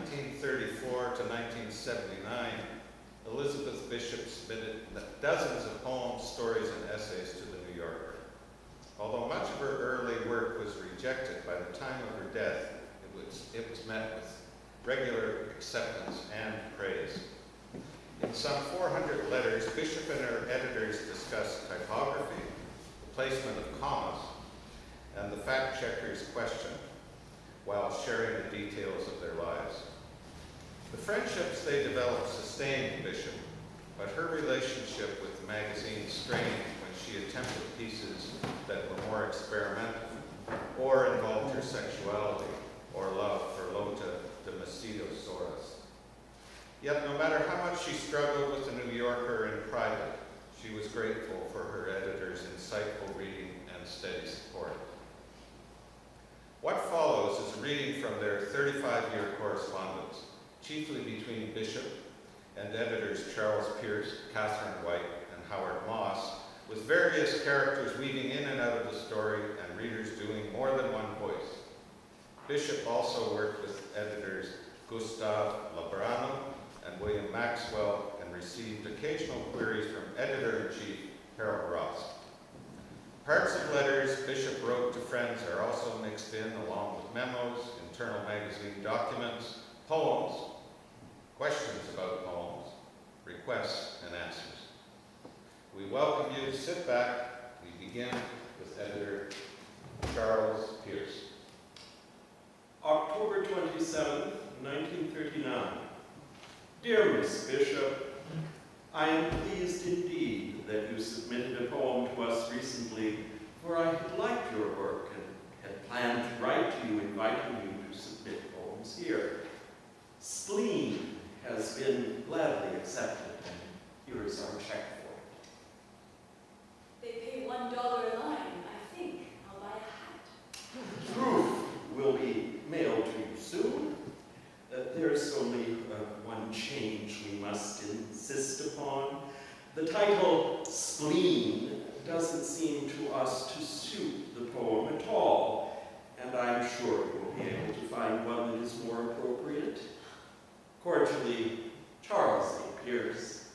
1934 to 1979, Elizabeth Bishop submitted dozens of poems, stories, and essays to the New Yorker. Although much of her early work was rejected, by the time of her death, it was met with regular acceptance and praise. In some 400 letters, Bishop and her editors discussed typography, the placement of commas, and the fact-checker's question, while sharing the details of their lives. The friendships they developed sustained Bishop, but her relationship with the magazine strained when she attempted pieces that were more experimental, or involved her sexuality or love for Lota de Macedosaurus. Yet no matter how much she struggled with the New Yorker in private, she was grateful for her editor's insightful reading and steady support. What follows is a reading from their 35-year correspondence, chiefly between Bishop and editors Charles Pierce, Catherine White, and Howard Moss, with various characters weaving in and out of the story and readers doing more than one voice. Bishop also worked with editors Gustave Labrano and William Maxwell and received occasional queries from editor-in-chief Harold Ross. Parts of letters Bishop wrote to friends are also mixed in, along with memos, internal magazine documents, poems, questions about poems, requests and answers. We welcome you to sit back. We begin with editor Charles Pierce. October 27th, 1939. Dear Miss Bishop, I am pleased indeed that you submitted a poem to us recently, for I had liked your work and had planned to write to you inviting you to submit poems here. Spleen has been gladly accepted, and here is our check for it. They pay $1 a line. I think I'll buy a hat. Proof will be mailed to you soon. There's only one change we must insist upon. The title, Spleen, doesn't seem to us to suit the poem at all, and I'm sure you'll be able to find one that is more appropriate. Cordially, Charles A. Pierce.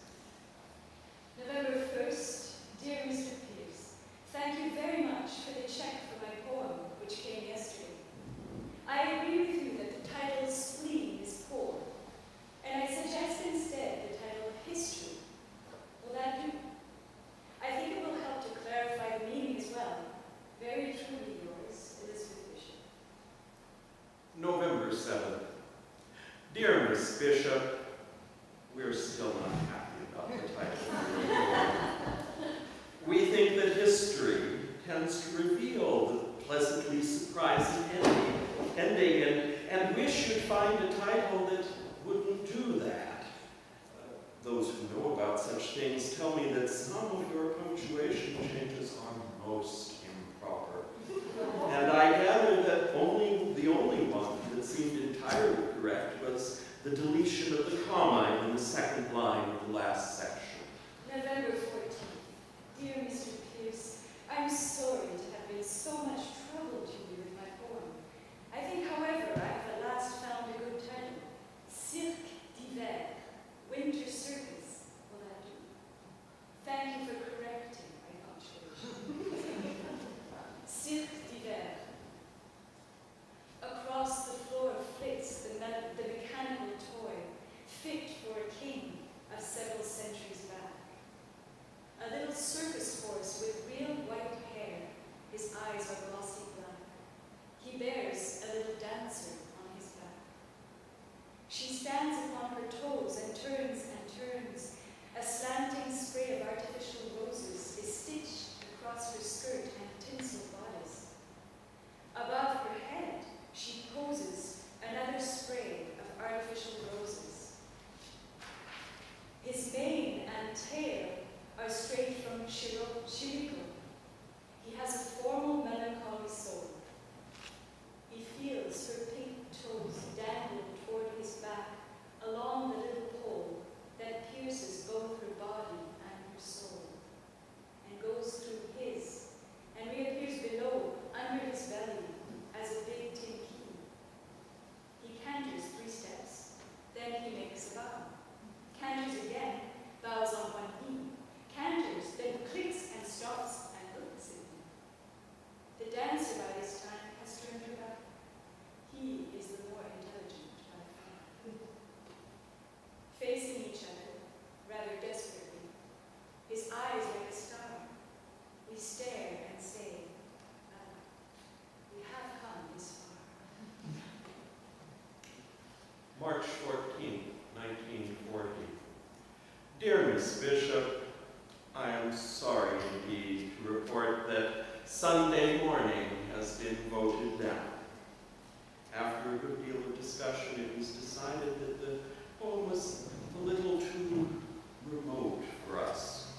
November 1st, dear Mr. Pierce, thank you very much for the check for my poem, which came yesterday. I agree with you that the title Spleen is poor, and I suggest instead the title History. Will that do? I think it will help to clarify the meaning as well. Very truly yours, Elizabeth Bishop. November 7th. Dear Miss Bishop, we're still not happy about the title. We think that history tends to reveal the pleasantly surprising ending, and wish you'd find a title that wouldn't do that. Those who know about such things tell me that some of your punctuation changes are most improper. And I gather that the only one that seemed entirely correct was the deletion of the comma in the second line of the last section. November 14th. Dear Mr. Pierce, I'm sorry to have been so much trouble to you with my poem. I think, however, I have at last found a good title. Cirque d'hiver, Winter Circus. Will that do? Thank you for correcting my punctuation. Cirque d'hiver. Across the floor flits the mechanical toy, fit for a king of several centuries. Miss Bishop, I am sorry indeed to report that Sunday morning has been voted down. After a good deal of discussion, it was decided that the poem was a little too remote for us.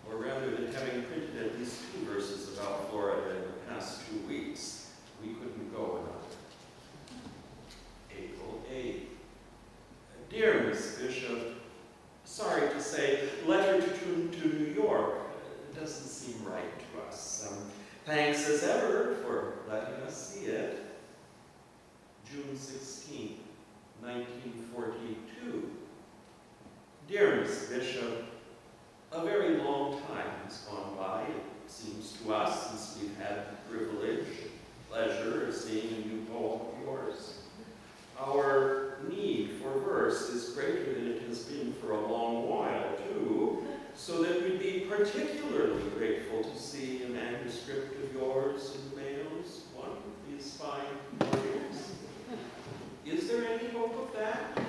Or rather than having printed at least 2 verses about Florida in the past 2 weeks, we couldn't go another. April 8th. Dear Miss Bishop, sorry to say, letter to New York doesn't seem right to us. Thanks as ever for letting us see it. June 16th, 1942. Dear Miss Bishop, a very long time has gone by, it seems to us, since we've had the privilege and pleasure of seeing a new poem of yours. Our need for verse is greater than it has been for a long while, too, so that we'd be particularly grateful to see a manuscript of yours in the mails one of these fine mornings. Is there any hope of that?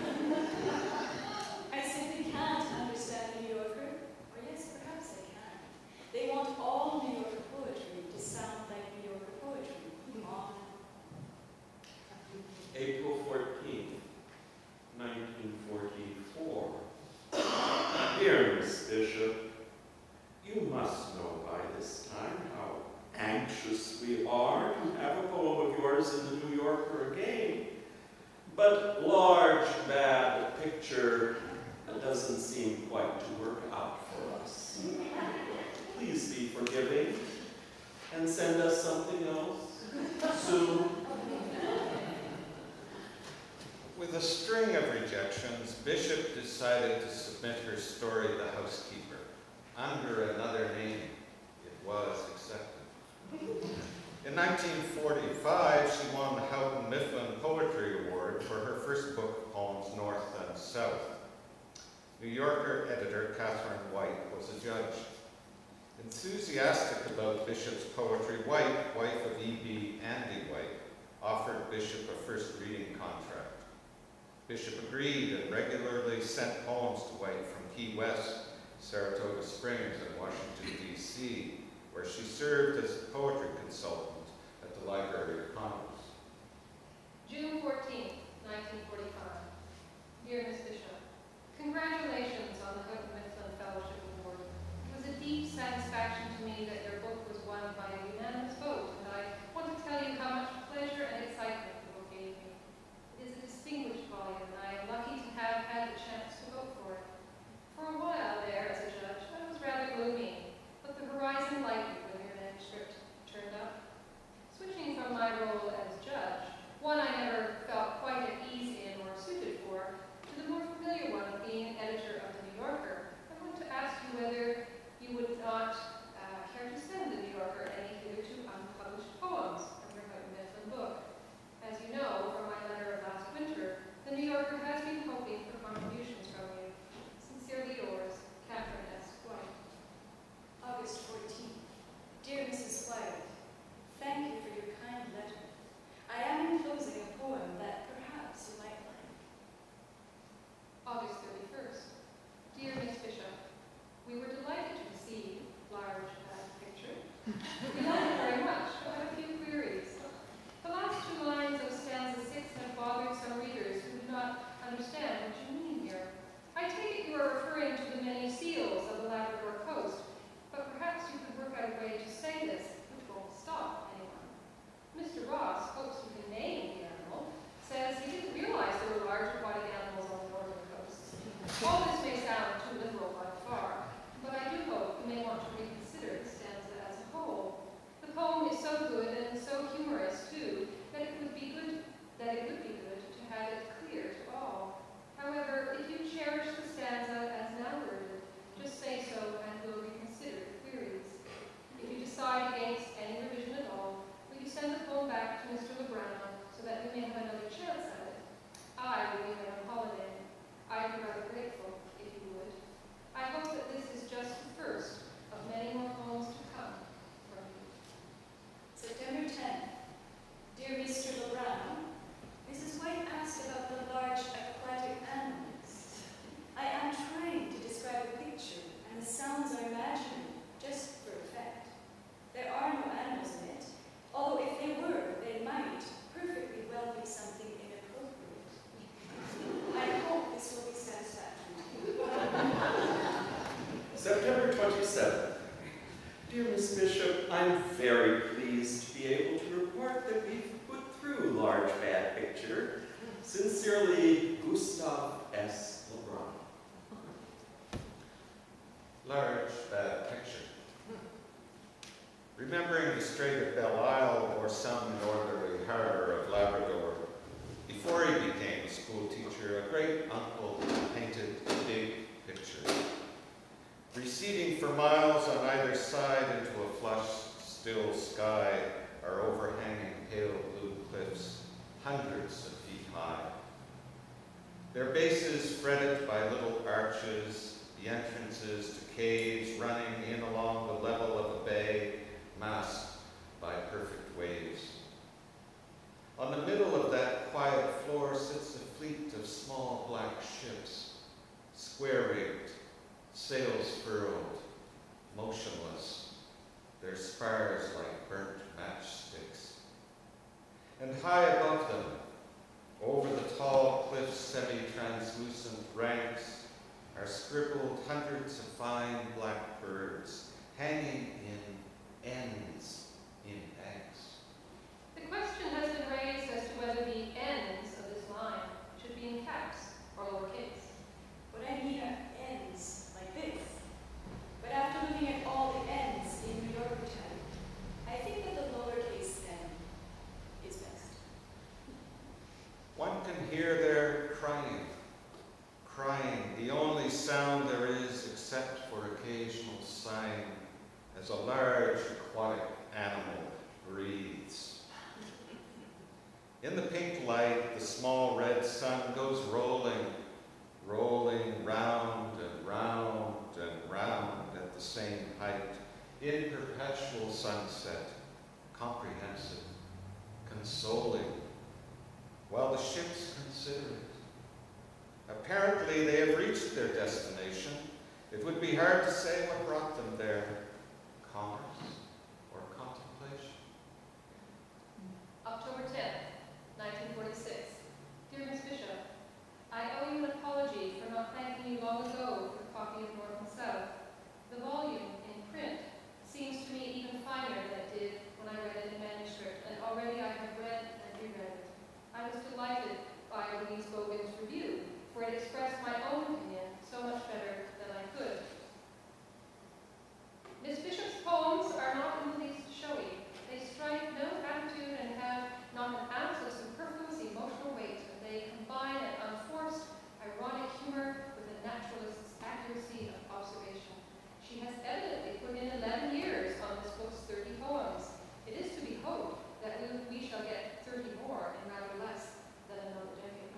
I simply can't understand the New Yorker. Or yes, perhaps I can. They want all New Yorker poetry to sound like New Yorker poetry. Come on. April 14th, 1944. Dear Miss Bishop, you must know by this time how anxious we are to have a poem of yours in the New Yorker again. But large, bad picture doesn't seem quite to work out for us. Please be forgiving and send us something else soon. With a string of rejections, Bishop decided to submit her story, The Housekeeper, under another name. It was accepted. In 1945, she won the Houghton Mifflin Poetry Award for her first book of poems, North and South. New Yorker editor Catherine White was a judge. Enthusiastic about Bishop's poetry, White, wife of E.B. Andy White, offered Bishop a first reading contract. Bishop agreed and regularly sent poems to White from Key West, Saratoga Springs, and Washington, D.C., where she served as a poetry consultant at the Library of Congress. June 14th, 1945. Dear Miss Bishop, congratulations on the Houghton Mifflin Fellowship Award. It was a deep satisfaction to me that your book was won by a unanimous vote, and I want to tell you how much pleasure and excitement the book gave me. It is a distinguished volume, and I am lucky to have had the chance to vote for it. For a while there, as a judge, I was rather gloomy, but the horizon lightened when your manuscript turned up. Switching from my role as judge, one I never felt quite at ease in or suited for, to the more familiar one of being an editor of The New Yorker, I want to ask you whether you would not care to send The New Yorker any hitherto unpublished poems from your Houghton Mifflin book. As you know from my letter of last winter, The New Yorker has been hoping for contributions from you. Sincerely yours, Catherine S. White. August 14th. Dear Mrs. White, thank you for your kind letter. I am enclosing a poem that perhaps you might like. August 31st. Dear Miss Bishop, we were delighted to receive large picture. We like it very much, but have a few queries. The last 2 lines of stanza 6 have bothered some readers who do not understand what you mean here. I take it you are referring to the many seals of the Labrador coast, but perhaps you could work out a way to say this which won't stop anyone. Mr. Ross hopes you can name the animal, says he didn't realize there were large aquatic animals on the northern coast. All this may sound too literal by far, but I do hope you may want to reconsider the stanza as a whole. Dear Miss Bishop, I'm very pleased to be able to report that we've put through Large Bad Picture. Sincerely, Gustav S. LeBron. Large Bad Picture. Remembering the Strait of Belle Isle or some northerly harbor of Labrador, before he became a school teacher, a great uncle painted a big picture. Receding for miles on either side into a flushed, still sky are overhanging pale blue cliffs, hundreds of feet high. Their bases fretted by little arches, the entrances to caves running in along the level of a bay, masked by perfect waves. On the middle of that quiet floor sits a fleet of small black ships, square-rigged, sails furled, motionless, their spars like burnt matchsticks. And high above them, over the tall cliff's semi-translucent ranks, are scribbled hundreds of fine black birds, hanging in ends in eggs. The question has been raised as to whether the ends of this line should be in caps or lowercase. What I mean are ends like this. But after looking at all the ends in New Yorker type, I think that the lowercase n is best. One can hear their crying, crying, the only sound there is except for occasional sighing as a large aquatic animal breathes. In the pink light, the small red sun goes rolling, rolling round and round and round at the same height, in perpetual sunset, comprehensive, consoling, while the ships consider it. Apparently, they have reached their destination. It would be hard to say what brought them there, commerce or contemplation. October 10th, 1946. Dear Miss Bishop, I owe you an apology for not thanking you long ago for a copy of North and South. The volume in print seems to me even finer than it did when I read it in manuscript, and already I have read and reread it. I was delighted by Louise Bogan's review, for it expressed my own opinion so much better than I could. Miss Bishop's poems are not in the least showy. They strike no attitude and have not an ounce of superfluous emotional weight, but they combine an unforced, ironic humor with a naturalist's accuracy of observation. She has evidently put in 11 years on this book's 30 poems. It is to be hoped that we shall get 30 more in rather less than another decade.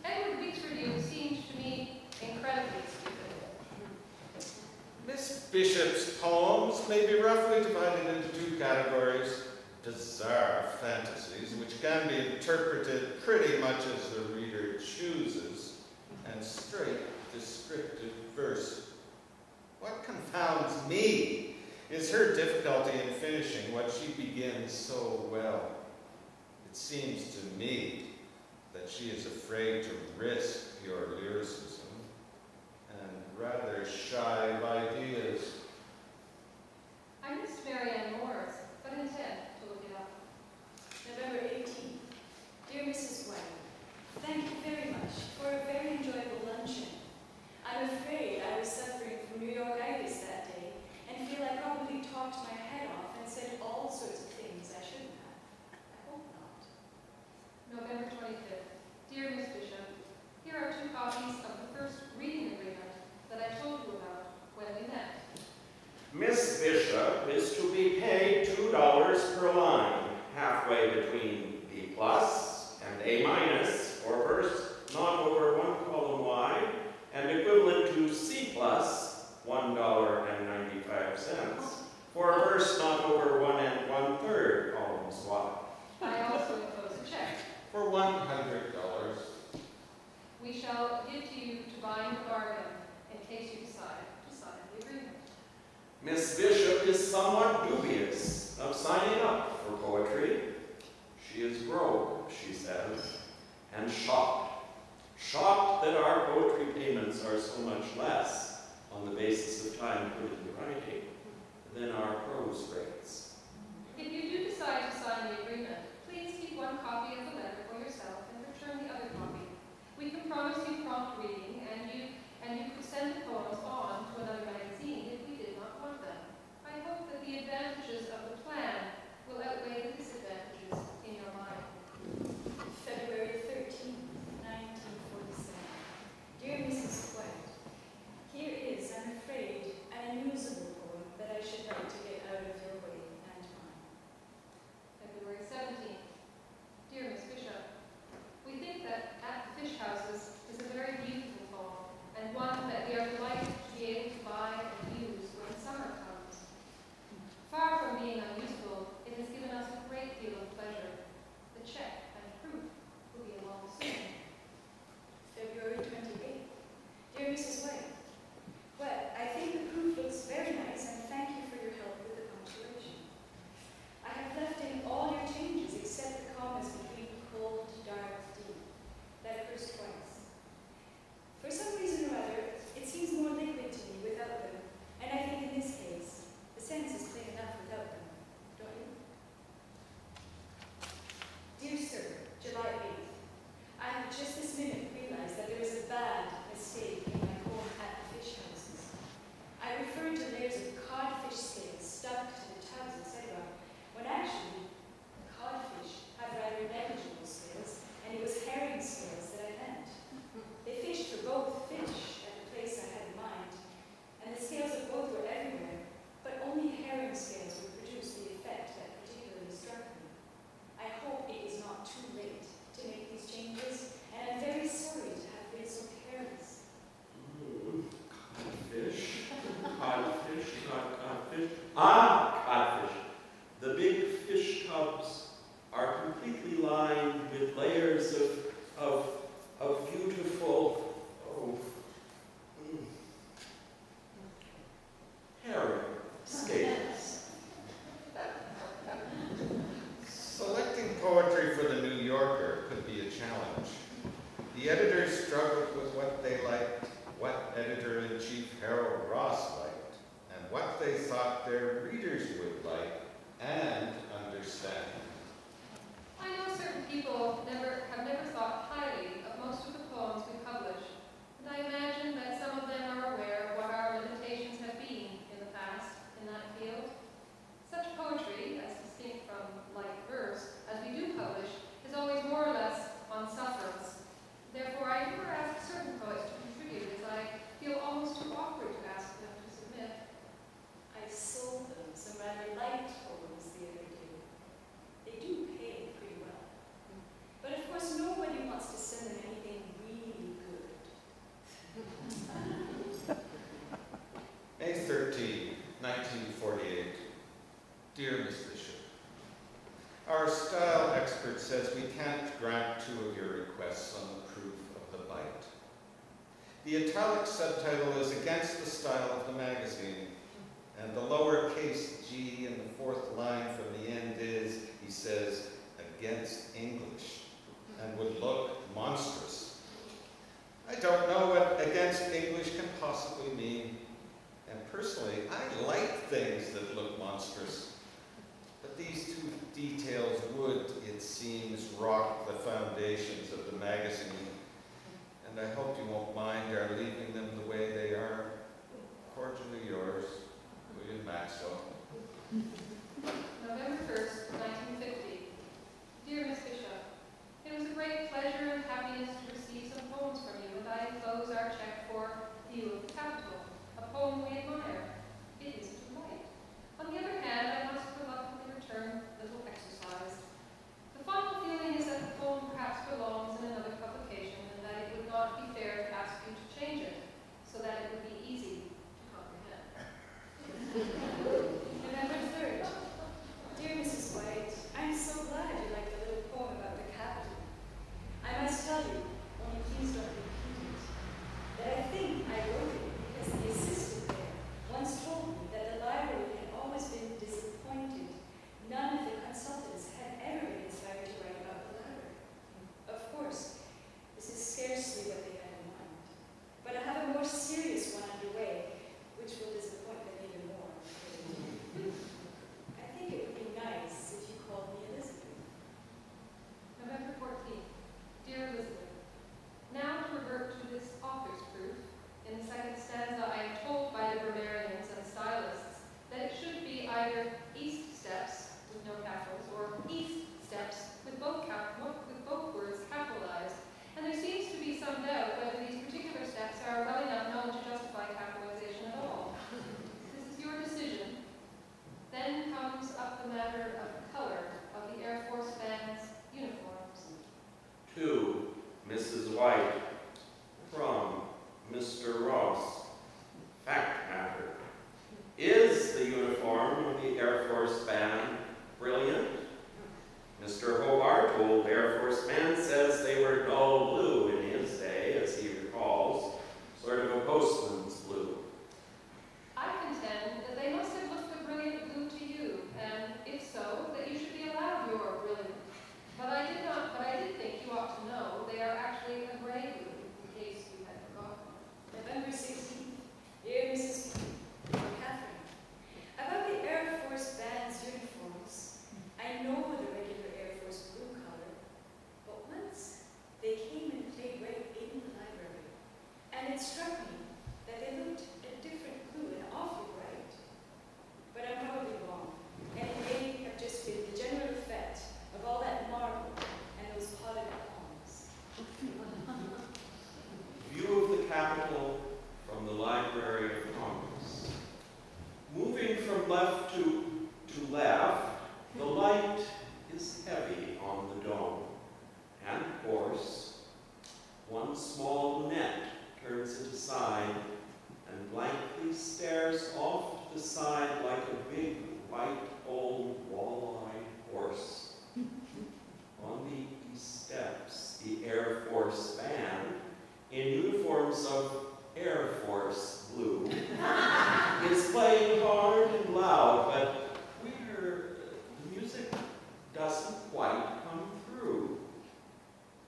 Edward Week's review seemed to me incredibly stupid. Miss Bishop's poems may be roughly divided into two categories: bizarre fantasies, which can be interpreted pretty much as the reader chooses, and straight descriptive verse. What confounds me is her difficulty in finishing what she begins so well. It seems to me that she is afraid to risk pure lyricism and rather shy of ideas. I missed Marianne Moore's, but intend to look it up. November 18th. Dear Mrs. White, thank you very much for a very enjoyable luncheon. I'm afraid I was suffering from New Yorkitis that day and feel I probably talked my head off and said all sorts of things I shouldn't have. I hope not. November 25th. Dear Miss Bishop, here are 2 copies of the first reading agreement that I told you about when we met. Miss Bishop is to be paid $2 per line, halfway between B+ and A- for verse not over 1 column wide, and equivalent to C+, $1.95, for a verse not over 1 1/3 columns wide. I also enclose a check. For $100. We shall give to you to bind the bargain in case you decide to sign the agreement. Miss Bishop is somewhat dubious of signing up for poetry. She is broke, she says, and shocked. Shocked that our poetry payments are so much less on the basis of time put pay than our prose rates. If you do decide to sign the agreement, please keep one copy of the letter for yourself and return the other copy. We can promise you prompt reading, and you could send the poems on to another magazine if we did not want them. I hope that the advantages of the plan will outweigh the disadvantages in your mind. February 13th, 1947. Dear Mrs. White, here is, I'm afraid, an unusable poem that I should like to get out of your way and mine. February 17th. Dear Miss Bishop, we think that At the Fish Houses is a very beautiful poem, and one that we are delighted to be able to buy and use when summer comes. Far from being unusable, it has given us a great deal of pleasure. The check and proof will be along soon. February 28th. Dear Mrs. White, well, I think the proof looks very nice, and thank you for your help with the punctuation. I have left in all your changes except the commas between cold, dark, deep. That occurs twice. For some reason or other, it seems more liquid to me without them, and I think in this case, the sentence is plain enough without them, don't you? Dear Sir, July 8th. I have just this minute realized that there was a bad mistake in my poem At the Fish Houses. I referred to layers of codfish scales stuck to the tubs, etc., when actually the codfish had rather negligible scales, and it was herring scales that I meant. They fished for both fish at the place I had in mind, and the scales of both were everywhere, but only herring scales would produce the effect that particularly struck me. I hope it is not too late to make these changes, and I'm very sorry to have been so careless. Codfish, codfish. Ah, codfish. The big fish tubs are completely lined with layers of beautiful, herring scales. Selecting poetry for the New Yorker could be a challenge. The editors struggled with what they liked, what editor-in-chief Harold Ross liked, and what they thought their readers would like and understand. I know certain people have never thought highly of most of the poems we publish, and I imagine that some of them are aware of what our limitations have been in the past in that field. Such poetry, as distinct from light verse, as we do publish, is always more or less on sufferance. Therefore, I never ask certain poets to contribute, as I feel almost too awkward to ask them to submit. I sold them some rather light poems the other day. They do pay pretty well. But of course, nobody wants to send them anything really good. May 13, 1948. Dear Miss Bishop, our style expert says we can't grant 2 of your requests on the proof of the bite. The italic subtitle is against the style of the magazine, and the lowercase g in the 4th line from the end is, he says, against English, and would look monstrous. I don't know what against English can possibly mean, and personally, I like things that look monstrous. But these 2 details would, it seems, rock the foundations of the magazine, and I hope you won't mind our leaving them the way they are. Cordially yours, William Maxwell. November 1st, 1950. Dear Miss Bishop, it was a great pleasure and happiness to receive some poems from you, and I enclose our check for View of the Capitol, a poem we admire. It is too light. On the other hand, I must reluctantly return little exercised. The final feeling is that the poem perhaps belongs in another publication, and that it would not be fair to ask you to change it, so that it would be easy to comprehend. left to left, the light is heavy on the dome. And of course, one small lunette turns it aside and blankly stares off to the side like a big, white, old, wall-eyed horse. On the east steps, the Air Force band, in uniforms of Air Force blue, is playing hard and loud, but the music doesn't quite come through.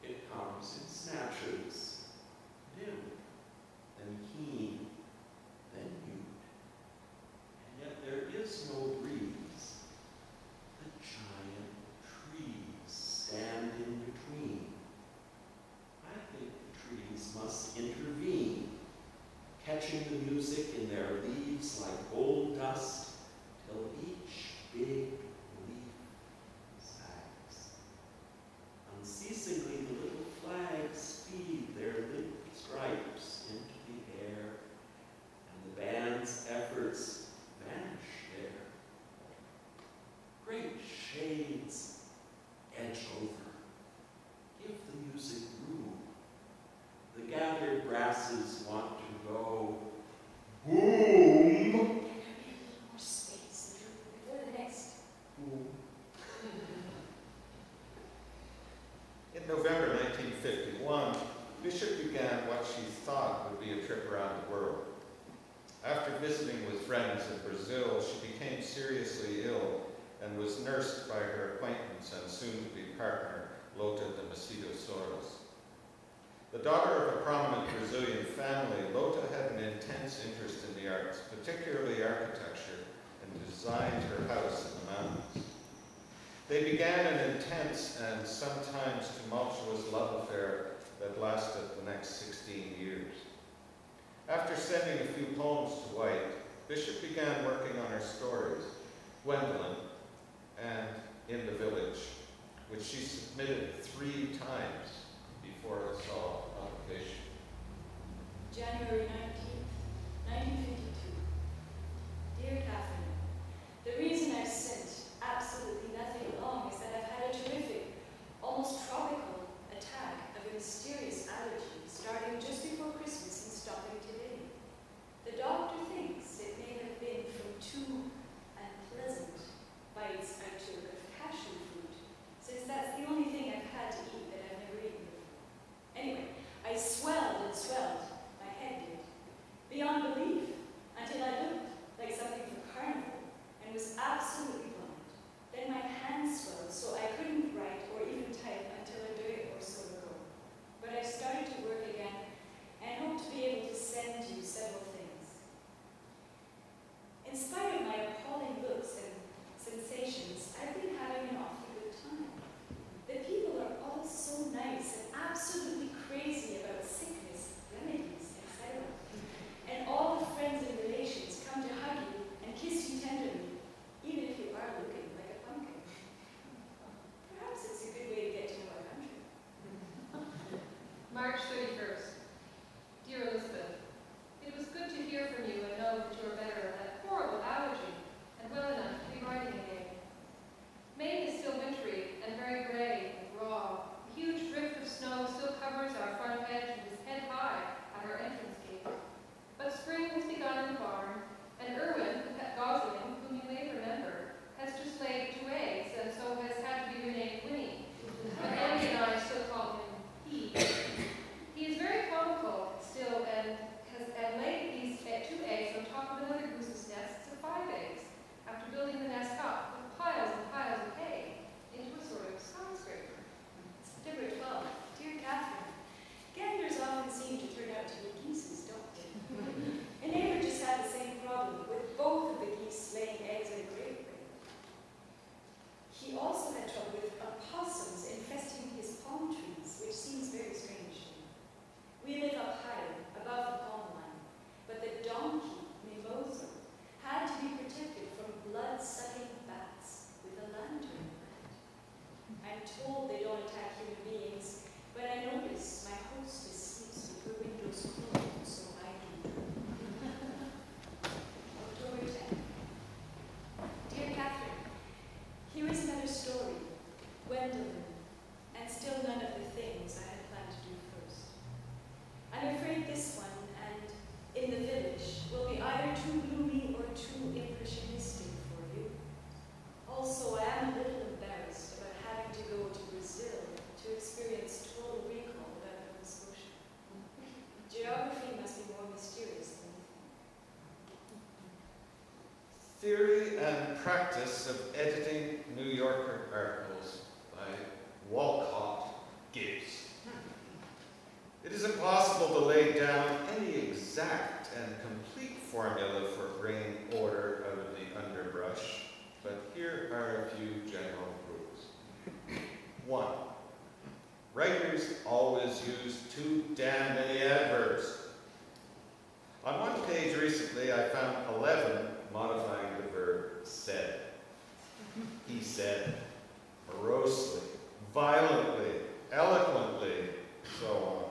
It comes in snatches, dim, then keen, then mute. And yet there is no breeze. The giant trees stand in between. I think the trees must intervene, catching the music in their leaves like gold dust, till each big leaf sags. Unceasingly, the little flags feed their limp stripes into the air, and the band's efforts vanish there. Great shades edge over. Give the music room. The gathered grasses want to go boom. Can there be a little more space before the next? Boom. In November 1951, Bishop began what she thought would be a trip around the world. After visiting with friends in Brazil, she became seriously ill and was nursed by her acquaintance and soon-to-be partner, Lota de Macedo Soros. The daughter of a prominent Brazilian family, Lota had an intense interest in the arts, particularly architecture, and designed her house in the mountains. They began an intense and sometimes tumultuous love affair that lasted the next 16 years. After sending a few poems to White, Bishop began working on her stories, Gwendolyn and In the Village, which she submitted 3 times before it saw publication. January 19th, 1952. Dear Catherine, the reason I've sent absolutely nothing along is that I've had a terrific, almost tropical attack of a mysterious allergy starting just before Christmas and stopping today. The doctor thinks it may have been from 2 unpleasant bites I took of cashew fruit, since that's the only thing I've had to eat that I've never eaten before. Anyway, I swelled and swelled, my head did, beyond belief. Theory and Practice of Editing New Yorker Articles by Walcott Gibbs. It is impossible to lay down any exact and complete formula for bringing order out of the underbrush, but here are a few general rules. 1. Writers always use too damn many adverbs. On one page recently, I found 11 modifying the verb said. He said, morosely, violently, eloquently, so on.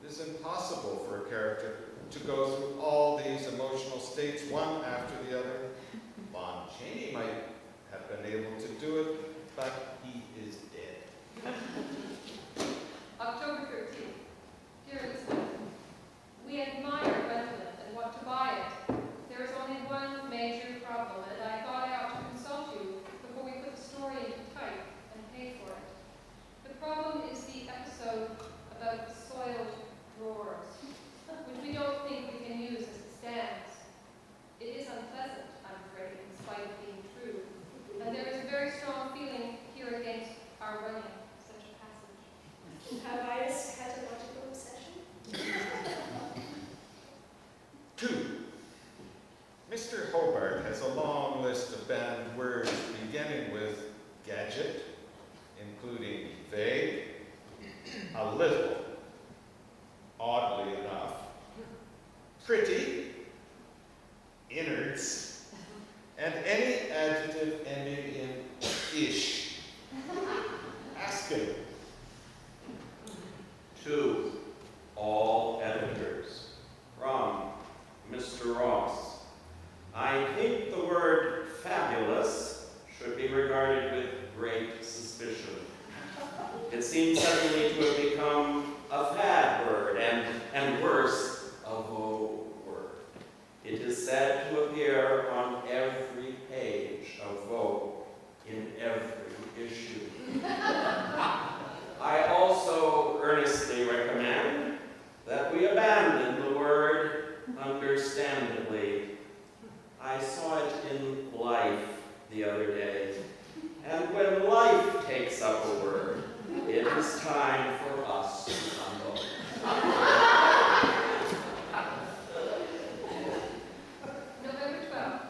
It is impossible for a character to go through all these emotional states one after the other. Lon Chaney might have been able to do it, but he is dead. October 13th. Dear Elizabeth, we admire Gwendolyn and want to buy it. There is only one major problem, and I thought I ought to consult you before we put the story into type and pay for it. The problem is the episode about the soiled drawers, which we don't think we can use as it stands. It is unpleasant, I'm afraid, in spite of being true, and there is a very strong feeling here against our running such a passage. Have I a scatological obsession? 2. Mr. Hobart has a long list of banned words beginning with gadget, including vague, a little, oddly enough, pretty, innards, and any adjective ending in ish. Ask him. 2. All editors. From Mr. Ross. I think the word fabulous should be regarded with great suspicion. It seems suddenly to have become a fad word, and worse, a vogue word. It is said to appear on every page of Vogue in every issue. I also earnestly recommend that we abandon the word understandably. I saw it in Life the other day, and when life takes up a word, it is time for us to humble. November 12th.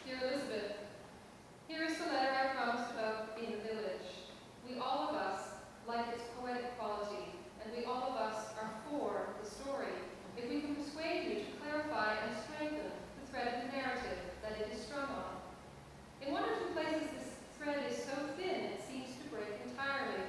Dear Elizabeth, here is the letter I promised about in the village. We all of us like its poetic quality, and we all of us are for the story. If we can persuade you to clarify and strengthen the thread of the narrative that it is strung on. In one or two places this thread is so thin it seems to break entirely.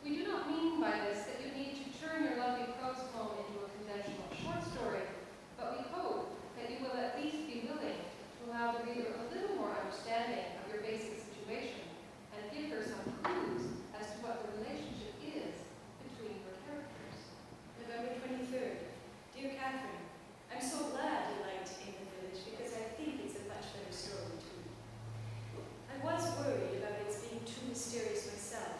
We do not mean by this that you need to turn your lovely prose poem into a conventional short story, but we hope that you will at least be willing to allow the reader a little more understanding of your basic situation and give her some clues as to what the relationship is between your characters. November 23rd. Dear Catherine, I'm so glad you liked In the Village because I think it's a much better story too. I was worried about its being too mysterious myself.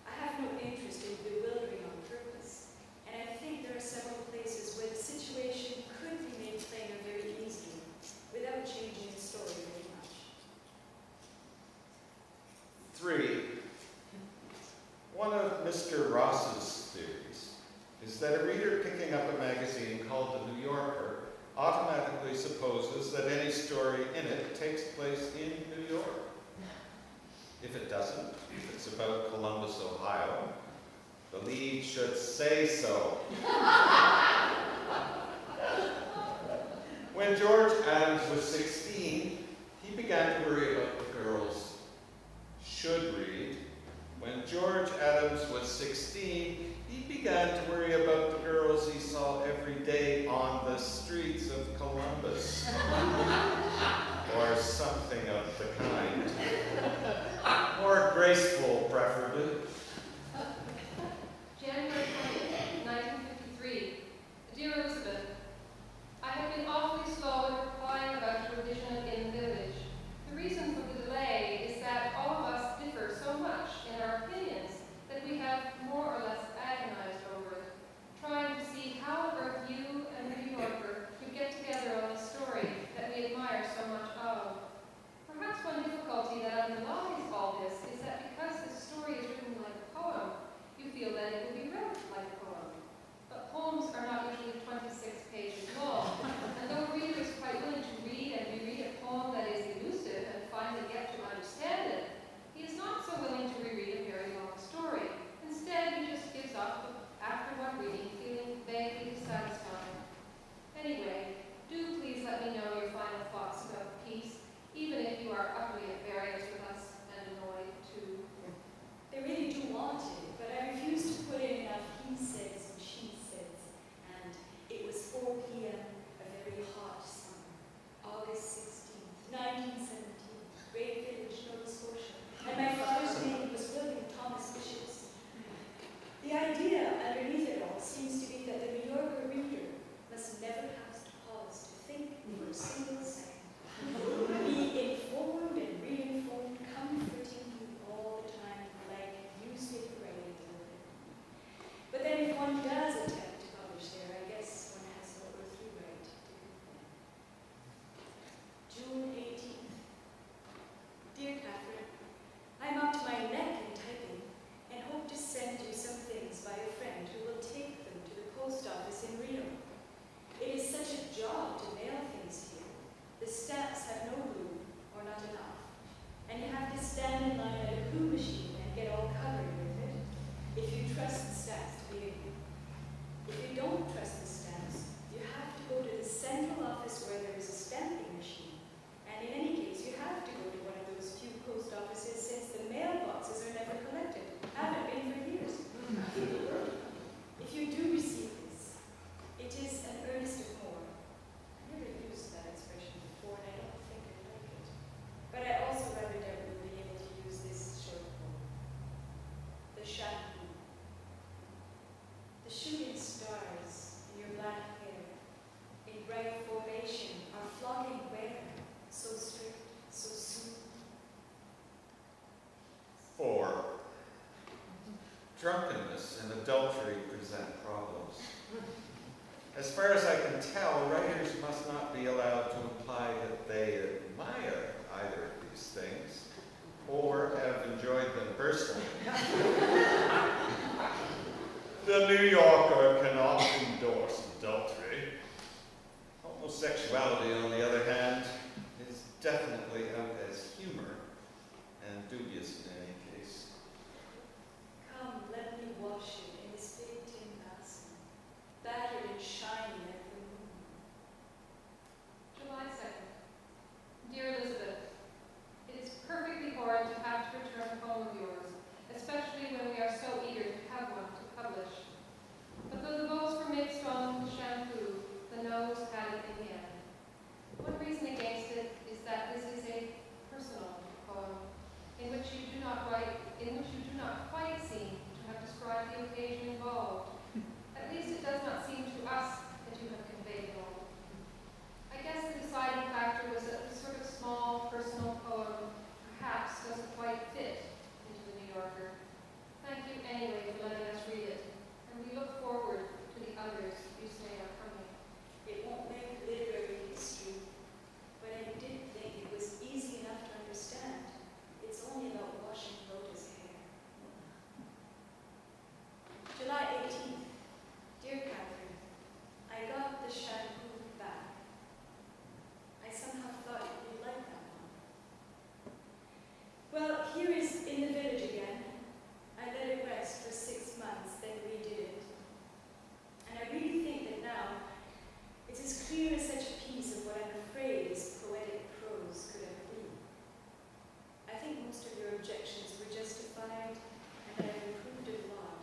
I have no interest in bewildering on purpose, and I think there are several places where the situation could be made plainer very easily without changing the story very much. 3. One of Mr. Ross's theories is that a reader picking up a magazine called The New Yorker automatically supposes that any story in it takes place in New York. If it doesn't, if it's about Columbus, Ohio, the lead should say so. When George Adams was 16, he began to worry about the girls should read. When George Adams was 16, he began to worry about the girls he saw every day on the streets of Columbus. Or something of the kind. More graceful, preferably. January 20th, 1953. Dear Elizabeth, I have been awfully slow in replying about your vision of In the Village. The reason to stand in line at a crew machine and get all covered with it if you trust the stamps to begin with. If you don't trust the stamps, you have to go to the central office where there is a stamping machine. And in any case, you have to go to one of those few post offices since the mailboxes are never collected. Haven't been for years. If you do receive this, it is an earnest of more. I never used that expression before, and I don't think I like it. But I also rather doubt we'll be able to use this short form. The shampoo. The shooting stars in your black hair, in bright formation, are flocking where? So strict, so soon. 4. Drunkenness and adultery present problems. As far as I can tell, writers must not be allowed to imply that they admire either of these things or have enjoyed them personally. The New Yorker cannot endorse adultery. Homosexuality, on the other hand, is definitely out as humor and dubious in any case. Come, let me wash it in this big tin basin, battered and shiny like the moon. July 2nd. Dear Elizabeth, it is perfectly horrid to have to return a poem of yours, especially when we are so eager to have one to publish. But though the votes were mixed on the shampoo, the nose had it in the end. One reason against it is that this is a personal poem, in which you do not quite seem to have described the occasion involved. At least it does not seem to us that you have conveyed it all. I guess the deciding factor was that this sort of small, personal poem perhaps doesn't quite fit into the New Yorker. Thank you anyway for letting us read it, and we look forward to the others you say are coming. It won't make literary history, but I did think it was easy enough to understand. It's only about washing Rhoda's hair. July 18th. Dear Catherine, I got the shampoo back. I somehow thought you'd like that one. Well, here is In the Village again. I let it rest for 6 months, then redid it. And I really think that now it's as clear as such a piece of what I'm afraid is poetic prose could ever be. I think most of your objections were justified, and I have improved a lot.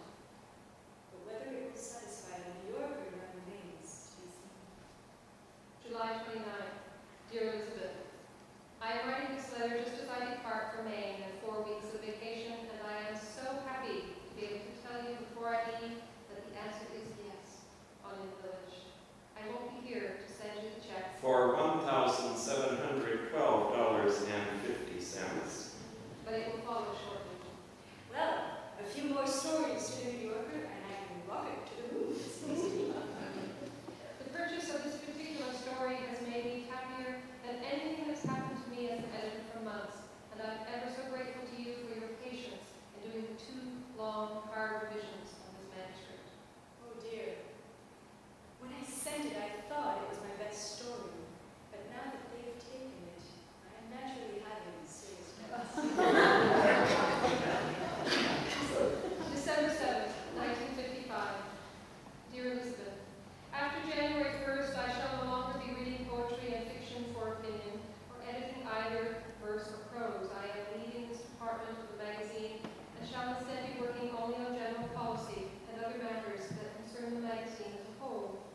But whether it will satisfy the New Yorker remains to be seen. July 29th. Dear Elizabeth, I am writing this letter just as I depart for Maine and 4 weeks of vacation, and I am so happy to be able to tell you before I leave that the answer is yes on In the Village. I won't be here to send you the check. For $1,712.50. But it will follow shortly. Well, a few more stories to the New Yorker, and I can rocket to the moon. The purchase of this particular story has made me happier than anything that's happened to me as an editor for months, and I'm ever so grateful to you for your patience in doing the 2 long, hard revisions on this manuscript. Oh dear. When I sent it, I thought it was my best story, but now that they've taken it, I am naturally having serious doubts. December 7th, 1955. Dear Elizabeth, after January 1st, I shall no longer be reading poetry and fiction for opinion, or editing either verse or prose. I am leaving this department of the magazine and shall instead be working only on general policy and other matters that concern the magazine as a whole.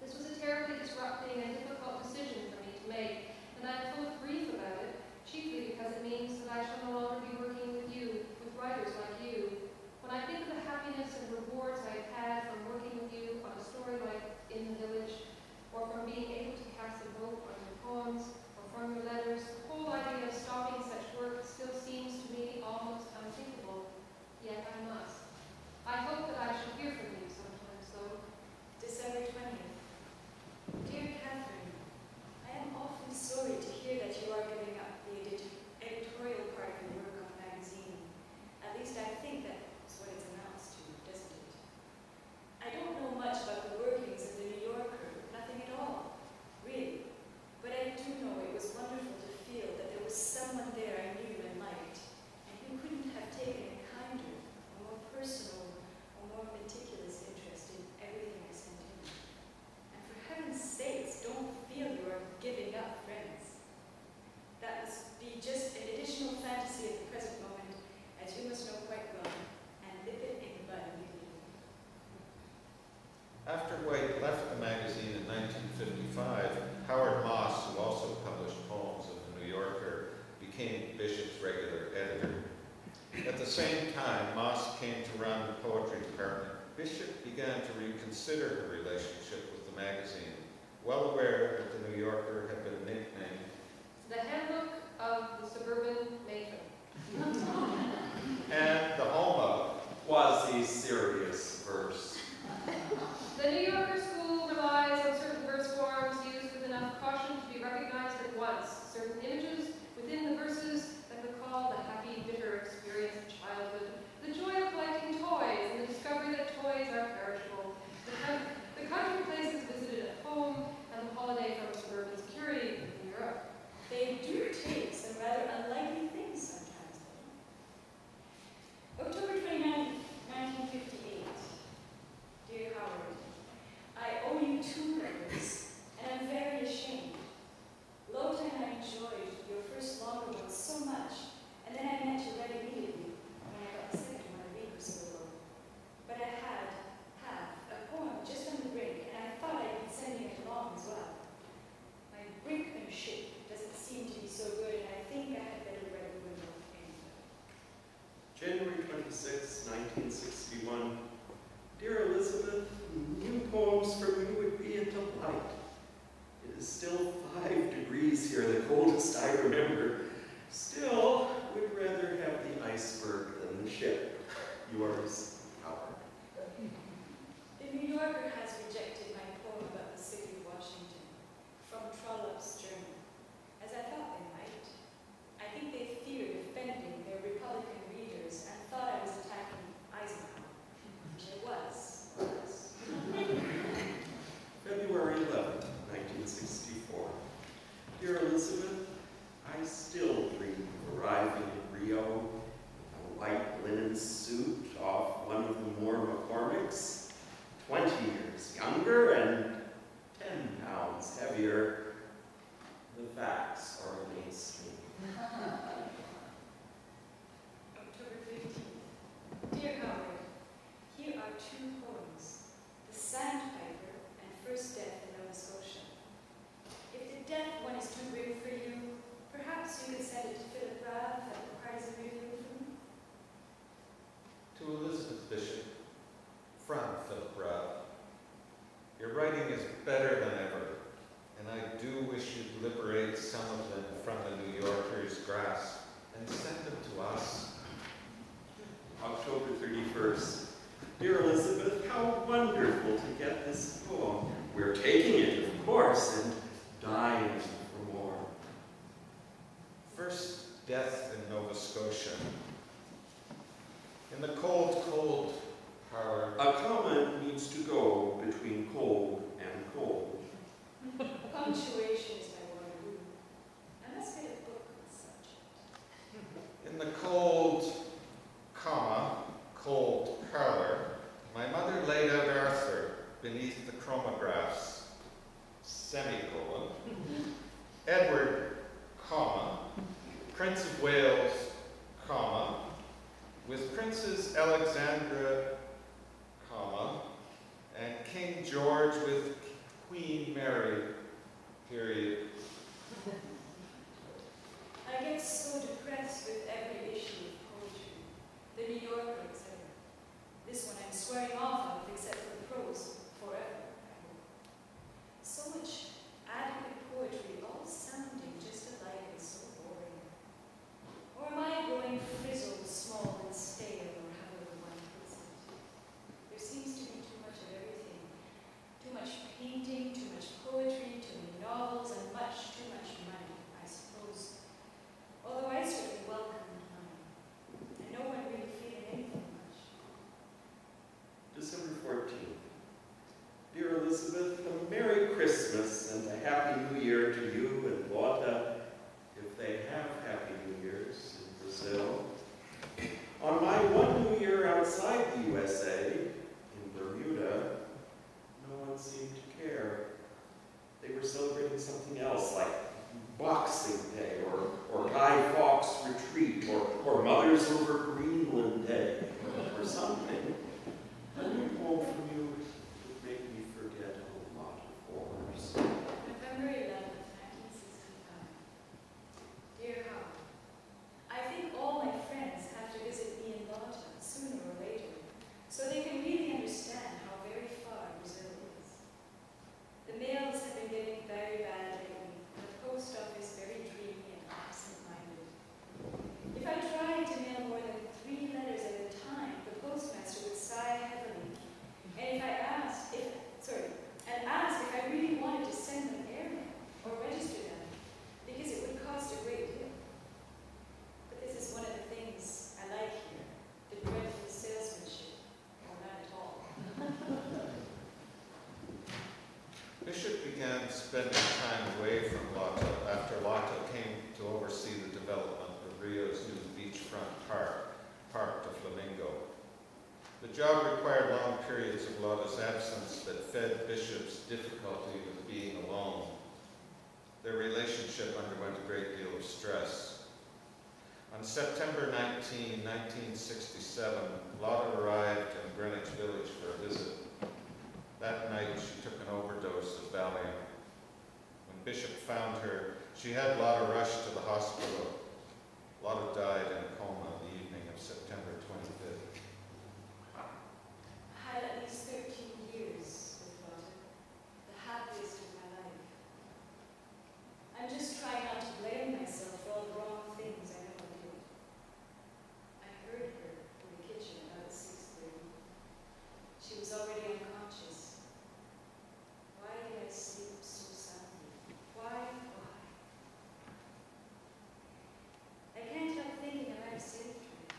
This was a terribly disrupting and difficult decision for me to make, and I am full of grief about it, chiefly because it means that I shall no longer be working with you, with writers like you. When I think of the happiness and rewards I have had from working with you on a story like In the Village, or from being able to cast a vote on your poems, or from your letters, the whole idea of stopping such work still seems to me almost unthinkable, yet I must. I hope that I shall hear from you sometimes, though. December 20th. Dear Catherine, I am awfully sorry to hear that you are giving up the editorial part of your work on the magazine. At least I think that's what it's announced to, doesn't it? I don't know much about the workings of the New Yorker, nothing at all, really. But I do know it was wonderful to feel came to run the poetry department, Bishop began to reconsider her relationship with the magazine, well aware that the New Yorker had been nicknamed The handbook of the suburban matron. and the home of. Quasi-serious verse. The New Yorker school relies on certain verse forms used with enough caution to be recognized at once. Certain images within the verses that recall the happy, bitter experience of childhood, the joy of collecting toys, and the discovery that toys are perishable, the country places visited at home, and the holiday from suburban security in Europe. They do take some rather unlikely things sometimes, though. October 29, 1958. Dear Howard, I owe you 2 letters, and I'm very ashamed. Lota and I enjoyed your first longer one so much, and then I meant to write immediately when I got the second one a week or so ago. But I had a poem just on the brink, and I thought I'd be sending it along as well. My brinkmanship doesn't seem to be so good, and I think I had better write the window anyway. January 26, 1961. Dear Elizabeth, new poems from you would be a delight. It is still 5 degrees here, the coldest I remember. Still, would rather have the iceberg than the ship. Yours, Howard. The New Yorker has rejected my poem about the city of Washington from Trollope's Journal, as I thought they might. I think they feared offending their Republican readers and thought I was attacking Eisenhower, which I was. February 11, 1964. Dear Elizabeth, I still dream of arriving in Rio in a white linen suit off one of the more McCormick's, 20 years younger and 10 pounds heavier. The facts are against me. October 15th. Dear Howard, here are 2 poems, The Sandpiper and First Death in Nova Scotia. If the death one is too grim for you, perhaps you could send it to Philip Rath at the Partisan Review for me? To Elizabeth Bishop, from Philip Rath. Your writing is better than ever, and I do wish you'd liberate some of them from the New Yorker's grasp and send them to us. October 31st. Dear Elizabeth, how wonderful to get this poem. We're taking it, of course, and dying for more. First Death in Nova Scotia. In the cold, cold parlor. A comment needs to go between cold and cold. Punctuation is my Waterloo. I must get a book on the subject. In the cold, cold parlor, my mother laid out Arthur beneath the chromographs, semicolon, Edward, Prince of Wales, with Princess Alexandra, and King George with Queen Mary, period. I get so depressed with every issue of poetry, the New Yorker, etc. This one I'm swearing off of, except for the prose, forever, I hope. So much adequate poetry, all sounding just alike and so boring. Or am I growing frizzled, small, and stale, or however one puts it? There seems to be too much of everything. Too much painting, too much poetry, too many novels, and much too much money, I suppose. Although I certainly welcomed money. And no one really feeling anything much. December 14th. Dear Elizabeth, a Merry Christmas and a Happy New Year to you and Lotta, if they have Happy New Years in Brazil. On my one New Year outside the USA, in Bermuda, no one seemed to care. They were celebrating something else, like Boxing Day, or Guy Fawkes Retreat, or Mothers Over Greenland Day, or something. A new poem from you would make me forget a lot of horrors. November 11th, 1965. Dear Howard, I think all my friends have to visit me in Lotta sooner or later. difficulty with being alone. Their relationship underwent a great deal of stress. On September 19, 1967, Lotta arrived in Greenwich Village for a visit. That night, she took an overdose of Valium. When Bishop found her, she had Lotta rushed to the hospital. Lotta died in a coma the evening of September 25th. I had at least 13 years with Lotta, the happiest of my life. I'm just trying not to blame myself for all the wrong things I know I did. I heard her in the kitchen about 6:30. She was already unconscious. Why did I sleep so soundly? Why? I can't help thinking I might have saved her.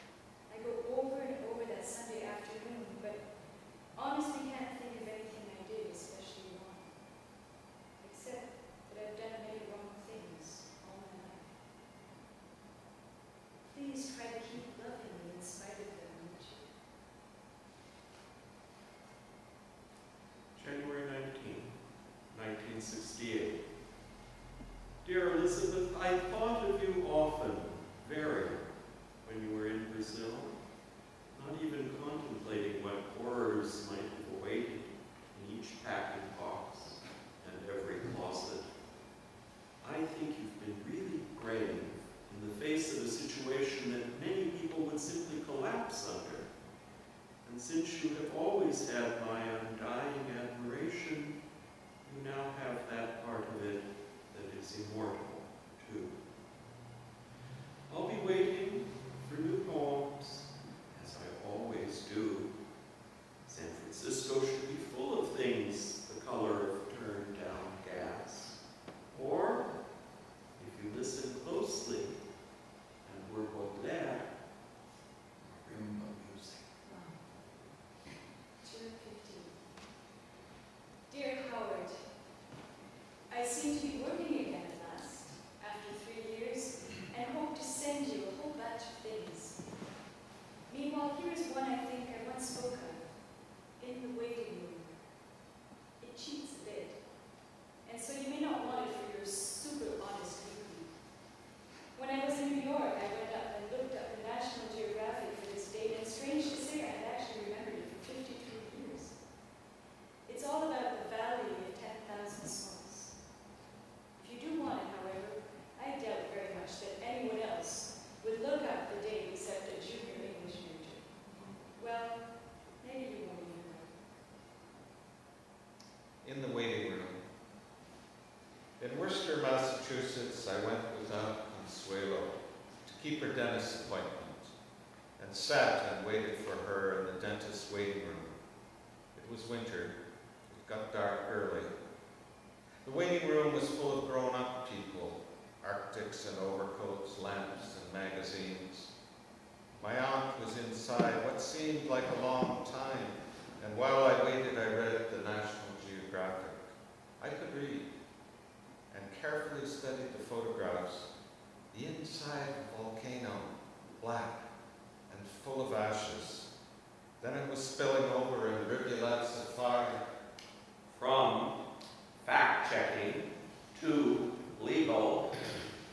I go over and over that Sunday afternoon, but honestly can't think of anything I did especially wrong. Except that I've done many wrong things all my life. Please try to keep loving me in spite of them, won't you? January 19, 1968. Dear Elizabeth, I thought of you often, very, when you were in Brazil, not even contemplating what horrors might have awaited in each packing box and every closet. I think you've been really brave in the face of a situation that many people would simply collapse under. And since you have always had my undying admiration, you now have that part of it that is immortal, too. I'll be waiting for new poems, as I always do. San Francisco should be full of things the color of turned down gas. Or, if you listen closely, and were Baudelaire, marimba music. June 15. Dear Howard, I seem to be working again at last, after 3 years, and hope to send you a whole batch of things. Meanwhile, here is one I think I once spoke of, in the waiting room. It cheats a bit, and so you may not want it for your super honest weekly. When I was in New York, I went up and looked up the National Geographic for this date, and strange to say, I had actually remembered it for 52 years. It's all about the valley of 10,000 souls. If you do want it, however, I doubt very much that anyone else would look up the date except a junior English major. Well, maybe you won't even know. In the waiting room. In Worcester, Massachusetts, I went without Consuelo to keep her dentist's appointment, and sat and waited for her in the dentist's waiting room. It was winter. It got dark early. The waiting room was full of grown-up people, Arctics and overcoats, lamps and magazines. My aunt was inside what seemed like a long time, and while I waited, I read the National Geographic. I could read, and carefully studied the photographs. The inside of a volcano, black and full of ashes. Then it was spilling over in rivulets of fire. From fact-checking to legal,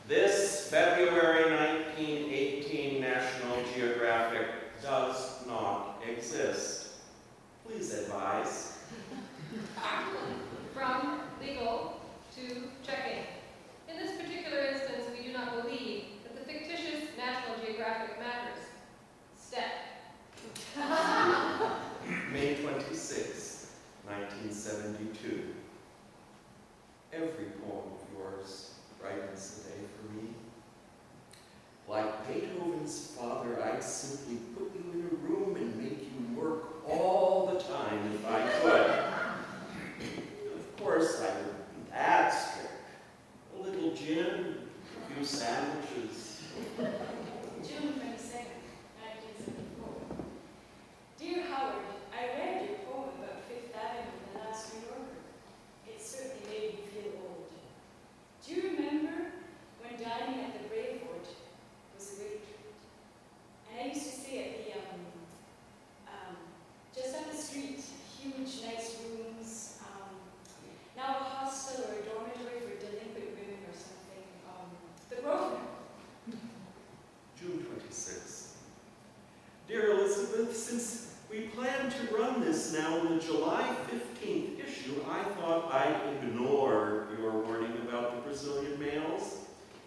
this February 1918 National Geographic does not exist. Please advise. From legal to checking. In this particular instance, we do not believe that the fictitious National Geographic matters. Step. May 26, 1972. Every poem of yours brightens the day for me. Like Beethoven's father, I'd simply put you in a room and make you work all the time if I could. Of course, I wouldn't be that strict. A little gin, a few sandwiches. June 22nd, 1974. Dear Howard, I read your poem about Fifth Avenue in the last New Yorker. It certainly made me feel old. Do you remember when dining at the Brevoort was a great treat? And I used to stay at the, just up the street, huge, nice rooms. Elizabeth, since we plan to run this now in the July 15th issue, I thought I'd ignore your warning about the Brazilian males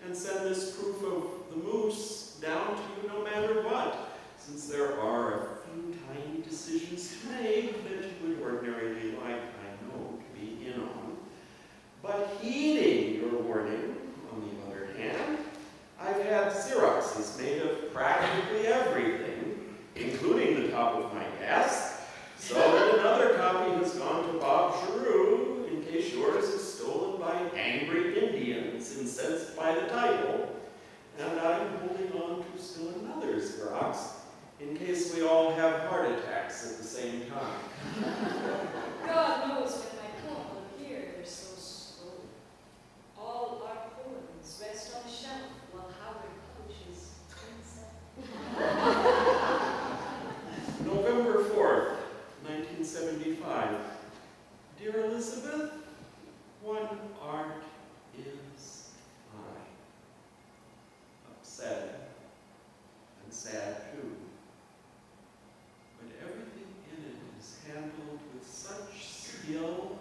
and send this proof of the moose down to you no matter what, since there are a few tiny decisions to make that you would ordinarily like, I know, to be in on. But heeding your warning, on the other hand, I've had Xeroxes made of practically everything, including the top of my desk, so that another copy has gone to Bob Giroux, in case yours is stolen by angry Indians incensed by the title, and I'm holding on to still another Xerox, in case we all have heart attacks at the same time. God knows when my poem will appear, they're so slow. All our poems rest on a shelf while Howard publishes November 4th, 1975. Dear Elizabeth, one art is I. Upset and sad too. But everything in it is handled with such skill,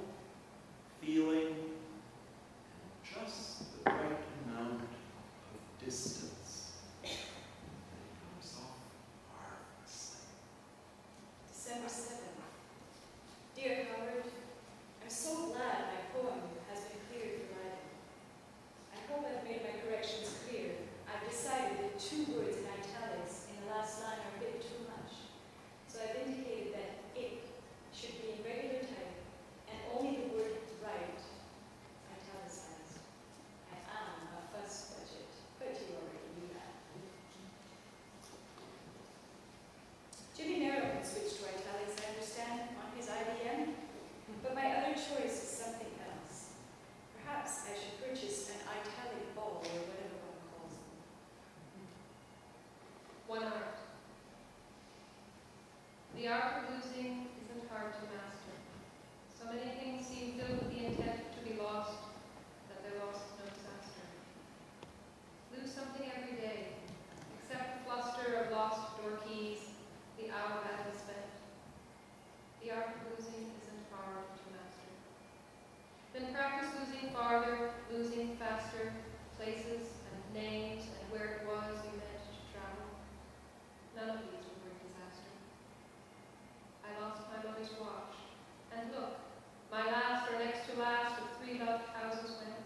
feeling, and just the right amount of distance. And it comes off marvelously. December 7th. Dear Howard, I'm so glad my poem has been cleared for writing. I hope I've made my corrections clear. I've decided that 2 words in italics in the last line are a bit too much. So I've indicated that it should be in regular type and only the word right italicized. I am a fuss budget, but you already knew that. Jimmy Merrill switched to italics, I understand, on his IBM, but my other choice is something else. Perhaps I should purchase an italic ball or whatever one calls them. One art. The art of losing isn't hard to master. So many things seem filled with the intent to be lost, that they're lost no disaster. Lose something every day, except the fluster of lost door keys, the hour badly spent. The art of losing isn't hard to master. Then practice losing farther, losing faster, places and names and where it was you meant to travel. None of these would bring disaster. I lost my mother's watch, and look, my last or next to last of 3 loved houses went.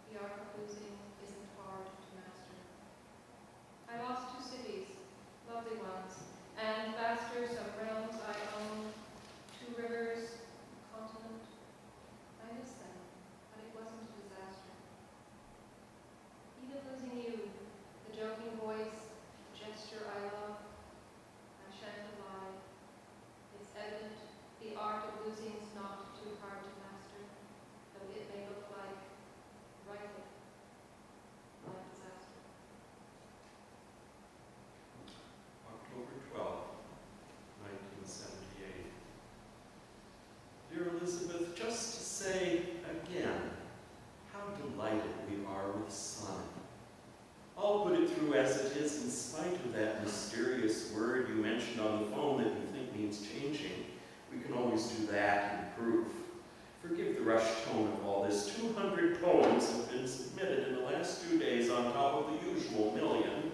The art of losing isn't hard to master. I lost 2 cities, lovely ones, and faster some realms I own, 2 rivers, a continent. I miss them, but it wasn't a disaster. Even losing you, the joking voice, the gesture I love, I shan't lie. It's evident the art of losing is not too hard to master, though it may look like, rightly, like disaster. October 12th, 1978. Dear Elizabeth, just to say again how delighted we are with Sonnet. I'll put it through as it is in spite of that mysterious word you mentioned on the phone that you think means changing. We can always do that in proof. Forgive the rushed tone of all this. 200 poems have been submitted in the last 2 days on top of the usual million.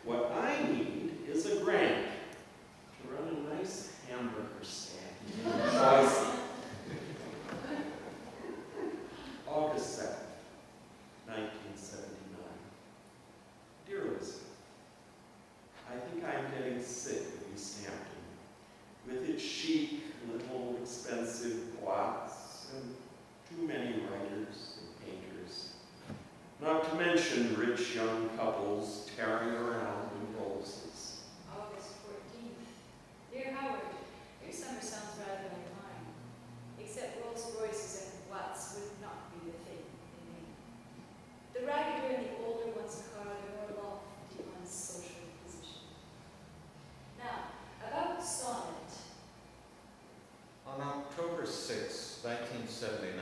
What I need is a grant to run a nice hamburger stand. Choice. August 7th, 1979. Dear Elizabeth, I think I'm getting sick of East Hampton, with its chic, little, expensive plots, and too many writers and painters. Not to mention rich young couples tearing around in Rolls's. August 14th. Dear Howard, your summer sounds rather like mine, except Rolls Royces and Watts would not be the thing in me. The raggeder and the older one's car are more lofty one's social position. Now, about sonnet. On October 6, 1979,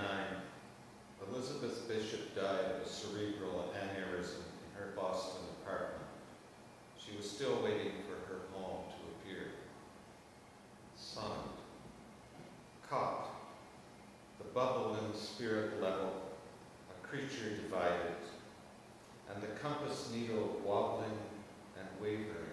Elizabeth Bishop died of a cerebral aneurysm in her Boston apartment. She was still waiting for her poem to appear. unwavering